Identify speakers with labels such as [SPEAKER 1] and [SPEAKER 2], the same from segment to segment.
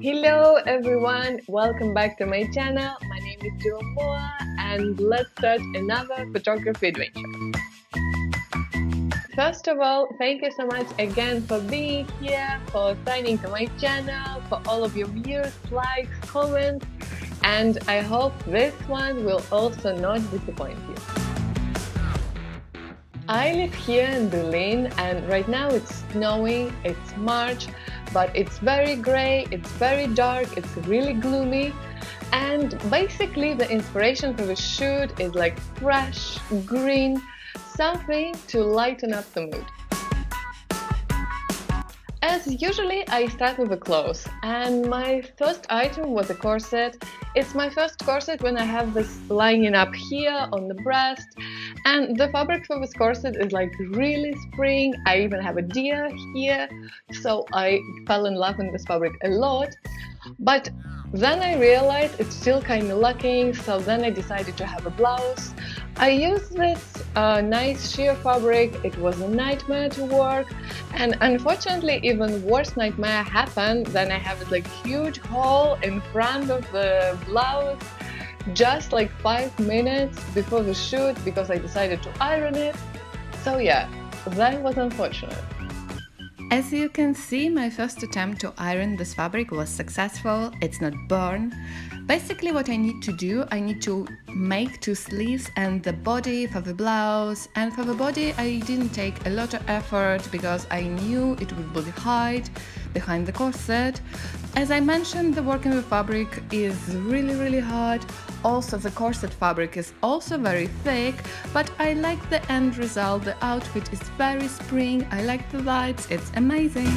[SPEAKER 1] Hello everyone, welcome back to my channel. My name is Moa and let's start another photography adventure. First of all, thank you so much again for being here, for signing to my channel, for all of your views, likes, comments, and I hope this one will also not disappoint you. I live here in Berlin and right now it's snowing, it's March, but it's very gray, it's very dark, it's really gloomy, and basically the inspiration for the shoot is like fresh, green, something to lighten up the mood. As usually, I start with the clothes, and my first item was a corset. It's my first corset when I have this lining up here on the breast, and the fabric for this corset is like really spring. I even have a deer here, so I fell in love with this fabric a lot. But then I realized it's still kind of lacking, so then I decided to have a blouse. I used this nice sheer fabric. It was a nightmare to work, and unfortunately even worse nightmare happened. Then I have this like huge hole in front of the blouse just like 5 minutes before the shoot because I decided to iron it. So yeah, that was unfortunate.
[SPEAKER 2] As you can see, my first attempt to iron this fabric was successful. It's not burned. Basically what I need to do, I need to make 2 sleeves and the body for the blouse. And for the body I didn't take a lot of effort because I knew it would be hide behind the corset. As I mentioned, the working with fabric is really hard. Also the corset fabric is also very thick, but I like the end result. The outfit is very spring. I like the lights, it's amazing.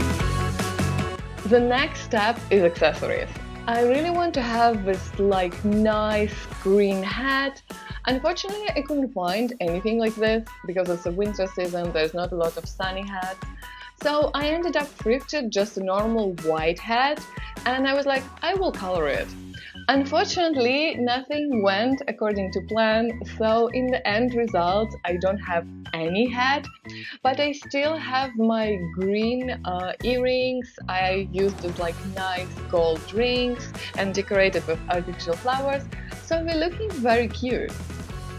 [SPEAKER 1] The next step is accessories. I really want to have this like nice green hat. Unfortunately, I couldn't find anything like this because it's the winter season, there's not a lot of sunny hats. So I ended up thrifted just a normal white hat and I was like, I will color it. Unfortunately, nothing went according to plan, so in the end result, I don't have any hat, but I still have my green earrings. I used those like nice gold rings and decorated with artificial flowers, so they're looking very cute.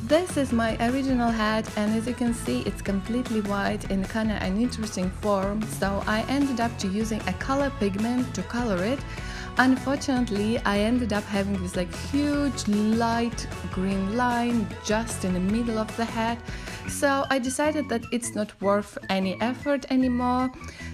[SPEAKER 2] This is my original hat, and as you can see it's completely white in kind of an interesting form, so I ended up to using a color pigment to color it. Unfortunately, I ended up having this like huge light green line just in the middle of the hat, so I decided that it's not worth any effort anymore.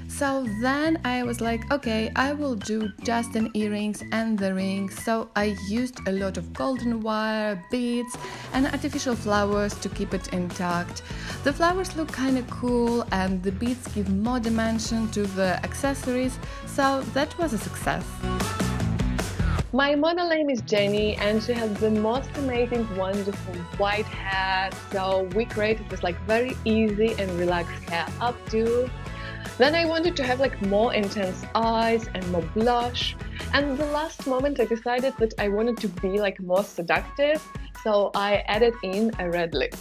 [SPEAKER 2] So then I was like, okay, I will do just an earrings and the rings. So I used a lot of golden wire, beads and artificial flowers to keep it intact. The flowers look kind of cool and the beads give more dimension to the accessories, so that was a success.
[SPEAKER 1] My model name is Jenny and she has the most amazing, wonderful white hair, so we created this like very easy and relaxed hair updo. Then I wanted to have like more intense eyes and more blush, and the last moment I decided that I wanted to be like more seductive, so I added in a red lip.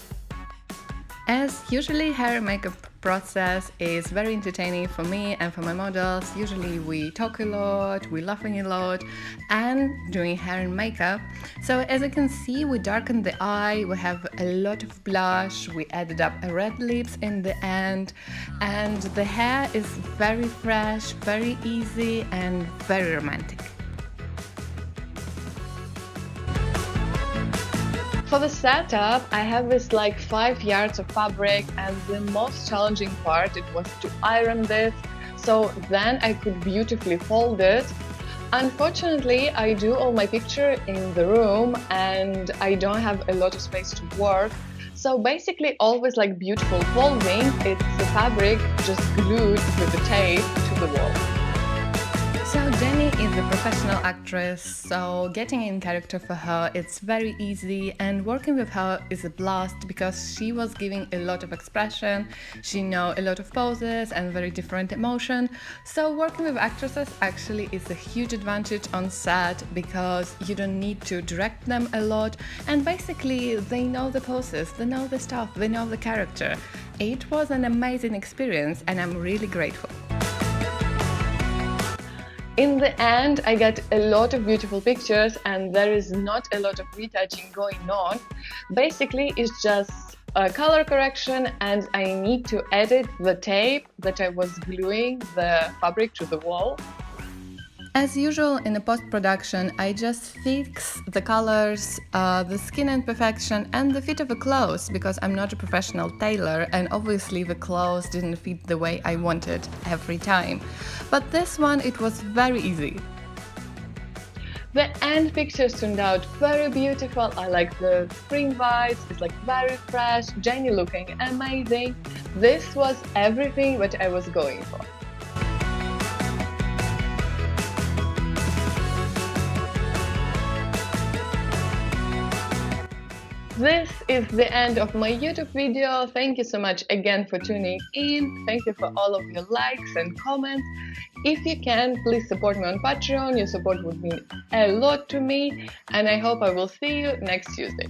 [SPEAKER 2] As usually, hair and makeup process is very entertaining for me and for my models. Usually we talk a lot, we laughing a lot and doing hair and makeup. So as you can see, we darkened the eye, we have a lot of blush, we added up a red lips in the end, and the hair is very fresh, very easy and very romantic.
[SPEAKER 1] For the setup, I have this like 5 yards of fabric, and the most challenging part it was to iron this, so then I could beautifully fold it. Unfortunately, I do all my picture in the room and I don't have a lot of space to work. So basically always like beautiful folding, it's the fabric just glued with the tape to the wall.
[SPEAKER 2] So Jenny is a professional actress, so getting in character for her it's very easy, and working with her is a blast because she was giving a lot of expression, she knows a lot of poses and very different emotion. So working with actresses actually is a huge advantage on set because you don't need to direct them a lot, and basically they know the poses, they know the stuff, they know the character. It was an amazing experience and I'm really grateful.
[SPEAKER 1] In the end, I got a lot of beautiful pictures and there is not a lot of retouching going on. Basically, it's just a color correction and I need to edit the tape that I was gluing the fabric to the wall.
[SPEAKER 2] As usual in a post-production, I just fix the colors, the skin imperfection and the fit of the clothes because I'm not a professional tailor and obviously the clothes didn't fit the way I wanted every time. But this one, it was very easy.
[SPEAKER 1] The end pictures turned out very beautiful. I like the spring vibes, it's like very fresh, Jenny looking amazing. This was everything that I was going for. This is the end of my YouTube video. Thank you so much again for tuning in. Thank you for all of your likes and comments. If you can, please support me on Patreon. Your support would mean a lot to me. And I hope I will see you next Tuesday.